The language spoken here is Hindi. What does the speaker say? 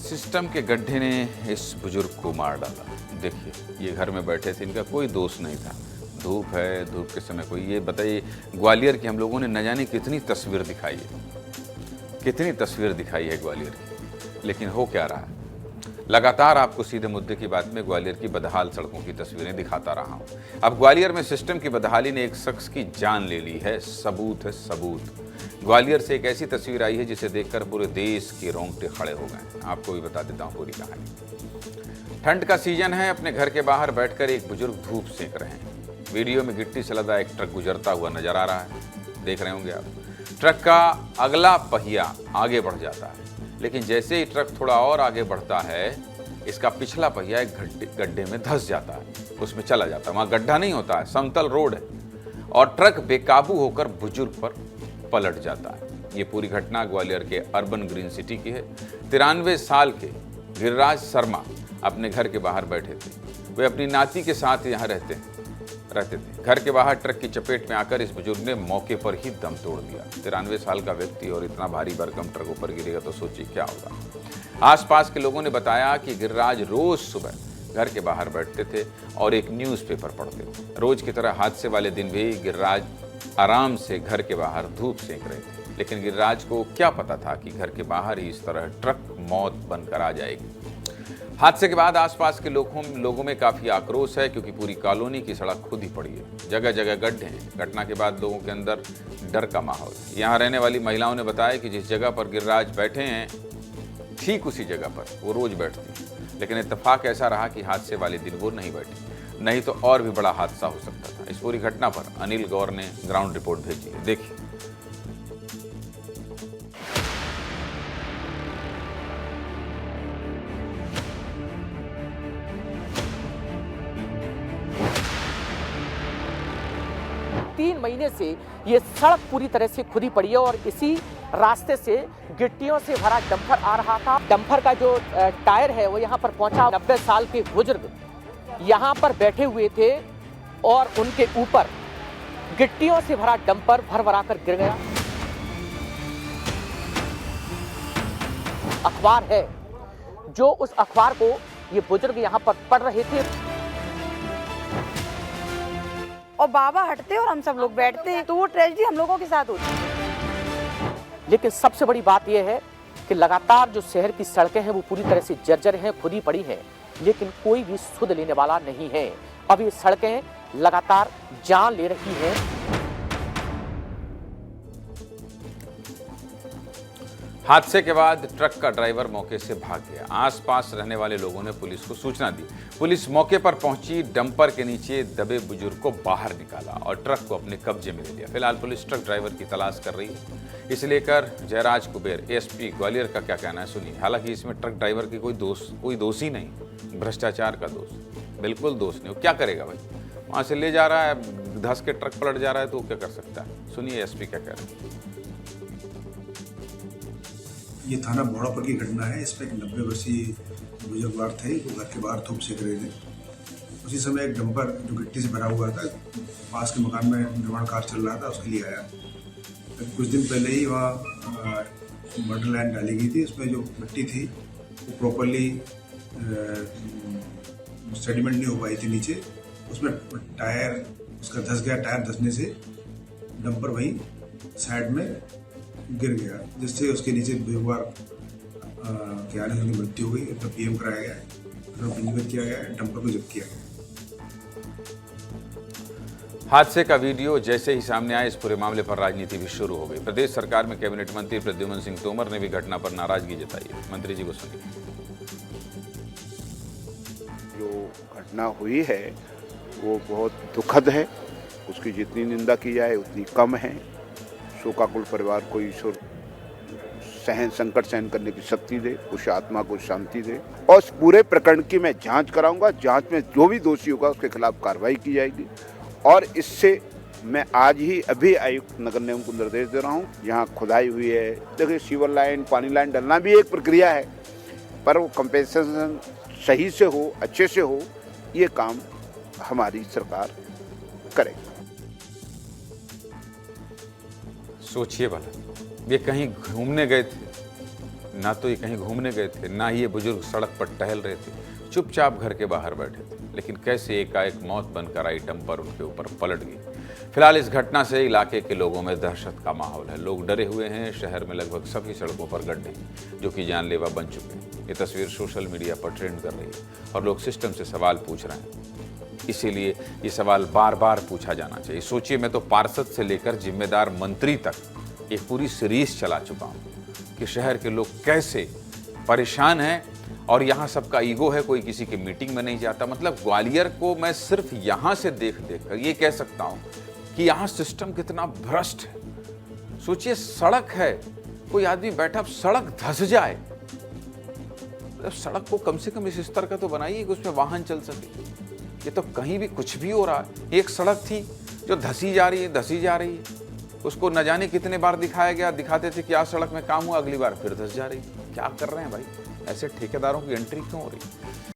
सिस्टम के गड्ढे ने इस बुजुर्ग को मार डाला। देखिए, ये घर में बैठे थे, इनका कोई दोष नहीं था। धूप है, धूप के समय कोई, ये बताइए, ग्वालियर की हम लोगों ने न जाने कितनी तस्वीर दिखाई है, कितनी तस्वीर दिखाई है ग्वालियर की, लेकिन हो क्या रहा है। लगातार आपको सीधे मुद्दे की बात में ग्वालियर की बदहाल सड़कों की तस्वीरें दिखाता रहा हूं। अब ग्वालियर में सिस्टम की बदहाली ने एक शख्स की जान ले ली है। सबूत है, सबूत। ग्वालियर से एक ऐसी तस्वीर आई है जिसे देखकर पूरे देश के रोंगटे खड़े हो गए। आपको भी बता देता हूं पूरी कहानी। ठंड का सीजन है, अपने घर के बाहर बैठकर एक बुजुर्ग धूप सेंक रहे हैं। वीडियो में गिट्टी से लदा एक ट्रक गुजरता हुआ नजर आ रहा है, देख रहे होंगे आप। ट्रक का अगला पहिया आगे बढ़ जाता है, लेकिन जैसे ही ट्रक थोड़ा और आगे बढ़ता है, इसका पिछला पहिया एक गड्ढे में धंस जाता है, उसमें चला जाता है। वहाँ गड्ढा नहीं होता है, समतल रोड है, और ट्रक बेकाबू होकर बुजुर्ग पर पलट जाता है। ये पूरी घटना ग्वालियर के अर्बन ग्रीन सिटी की है। 93 साल के गिरिराज शर्मा अपने घर के बाहर बैठे थे। वे अपनी नाती के साथ यहाँ रहते थे। घर के बाहर ट्रक की चपेट में आकर इस बुजुर्ग ने मौके पर ही दम तोड़ दिया। 93 साल का व्यक्ति और इतना भारी भरकम ट्रक ऊपर गिरेगा तो सोचिए क्या होगा। आसपास के लोगों ने बताया कि गिरिराज रोज सुबह घर के बाहर बैठते थे और एक न्यूज़पेपर पढ़ते थे। रोज की तरह हादसे वाले दिन भी गिरिराज आराम से घर के बाहर धूप सेंक रहे थे, लेकिन गिरिराज को क्या पता था कि घर के बाहर ही इस तरह ट्रक मौत बनकर आ जाएगी। हादसे के बाद आसपास के लोगों में काफ़ी आक्रोश है, क्योंकि पूरी कॉलोनी की सड़क खुद ही पड़ी है, जगह जगह गड्ढे हैं। घटना के बाद लोगों के अंदर डर का माहौल है। यहाँ रहने वाली महिलाओं ने बताया कि जिस जगह पर गिरिराज बैठे हैं, ठीक उसी जगह पर वो रोज बैठती हैं, लेकिन इत्तेफाक ऐसा रहा कि हादसे वाले दिन वो नहीं बैठी, नहीं तो और भी बड़ा हादसा हो सकता था। इस पूरी घटना पर अनिल गौर ने ग्राउंड रिपोर्ट भेजी है, देखिए। 3 महीने से ये सड़क पूरी तरह से खुदी पड़ी है और इसी रास्ते से गिट्टियों से भरा डंपर आ रहा था। डंपर का जो टायर है वो यहाँ पर पहुंचा। 90 साल के बुजुर्ग यहाँ पर बैठे हुए थे और उनके ऊपर गिट्टियों से भरा डंपर भर कर गिर गया। अखबार है, जो उस अखबार को ये बुजुर्ग यहाँ पर पढ़ रहे थे और बाबा हटते और हम सब लोग बैठते, तो वो ट्रेजेडी हम लोगों के साथ होती। लेकिन सबसे बड़ी बात यह है कि लगातार जो शहर की सड़कें हैं वो पूरी तरह से जर्जर हैं, खुदी पड़ी हैं, लेकिन कोई भी सुध लेने वाला नहीं है। अब ये सड़कें लगातार जान ले रही हैं। हादसे के बाद ट्रक का ड्राइवर मौके से भाग गया। आसपास रहने वाले लोगों ने पुलिस को सूचना दी। पुलिस मौके पर पहुंची, डंपर के नीचे दबे बुजुर्ग को बाहर निकाला और ट्रक को अपने कब्जे में ले लिया। फिलहाल पुलिस ट्रक ड्राइवर की तलाश कर रही है। इसे लेकर जयराज कुबेर, एसपी ग्वालियर का क्या कहना है, सुनिए। हालांकि इसमें ट्रक ड्राइवर की कोई दोष ही नहीं, भ्रष्टाचार का दोष, बिल्कुल दोष नहीं। वो क्या करेगा भाई, वहाँ से ले जा रहा है, धंस के ट्रक पलट जा रहा है, तो वो क्या कर सकता है। सुनिए एसपी क्या कह रहे हैं। ये थाना बोड़ापुर की घटना है। इसमें एक 90 वर्षीय बुजुर्गवार थे, वो घर के बाहर धूप सेक रहे थे। उसी समय एक डंपर जो गिट्टी से भरा हुआ था, पास के मकान में निर्माण कार्य चल रहा था, उसके लिए आया। कुछ दिन पहले ही वहाँ मर्डर लाइन डाली गई थी। उसमें जो मिट्टी थी वो प्रॉपरली सेडिमेंट नहीं हो पाई थी नीचे। उसमें टायर उसका धंस गया। टायर धंसने से डंपर वहीं साइड में गिर गया, जिससे उसके नीचे बुजुर्गवार के आने से उनकी मृत्यु हो गई। तो पीएम कराया गया है, पंजीकृत किया गया है, डंपर को जब्त किया गया है। हादसे का वीडियो जैसे ही सामने आया, इस पूरे मामले पर राजनीति भी शुरू हो गई। प्रदेश सरकार में कैबिनेट मंत्री प्रद्युम्न सिंह तोमर ने भी घटना पर नाराजगी जताई है। मंत्री जी को सुनिए। जो घटना हुई है वो बहुत दुखद है। उसकी जितनी निंदा की जाए उतनी कम है। शोकाकुल परिवार को ईश्वर संकट सहन करने की शक्ति दे, उस आत्मा को शांति दे, और इस पूरे प्रकरण की मैं जांच कराऊंगा। जांच में जो भी दोषी होगा उसके खिलाफ कार्रवाई की जाएगी। और इससे मैं आज ही अभी आयुक्त नगर निगम को निर्देश दे रहा हूं, यहाँ खुदाई हुई है, देखिए सीवर लाइन, पानी लाइन डलना भी एक प्रक्रिया है, पर वो कंपेंसेशन सही से हो, अच्छे से हो, ये काम हमारी सरकार करेगी। सोचिए भला, ये कहीं घूमने गए थे, ना तो ये कहीं घूमने गए थे, ना ही ये बुजुर्ग सड़क पर टहल रहे थे, चुपचाप घर के बाहर बैठे थे। लेकिन कैसे एकाएक मौत बनकर आई डंपर उनके ऊपर पलट गई। फिलहाल इस घटना से इलाके के लोगों में दहशत का माहौल है। लोग डरे हुए हैं। शहर में लगभग सभी सड़कों पर गड्ढे जो कि जानलेवा बन चुके हैं। ये तस्वीर सोशल मीडिया पर ट्रेंड कर रही है और लोग सिस्टम से सवाल पूछ रहे हैं। इसीलिए ये सवाल बार बार पूछा जाना चाहिए। सोचिए, मैं तो पार्षद से लेकर जिम्मेदार मंत्री तक एक पूरी सीरीज चला चुका हूँ कि शहर के लोग कैसे परेशान हैं और यहाँ सबका ईगो है, कोई किसी की मीटिंग में नहीं जाता। मतलब ग्वालियर को मैं सिर्फ यहाँ से देख कर ये कह सकता हूँ कि यहाँ सिस्टम कितना भ्रष्ट है। सोचिए, सड़क है, कोई आदमी बैठा, सड़क धंस जाए, तो सड़क को कम से कम इस स्तर का तो बनाइए कि उसमें वाहन चल सके। ये तो कहीं भी कुछ भी हो रहा है। एक सड़क थी जो धसी जा रही है, उसको न जाने कितने बार दिखाया गया, दिखाते थे कि आज सड़क में काम हुआ, अगली बार फिर धस जा रही है। क्या कर रहे हैं भाई? ऐसे ठेकेदारों की एंट्री क्यों हो रही है?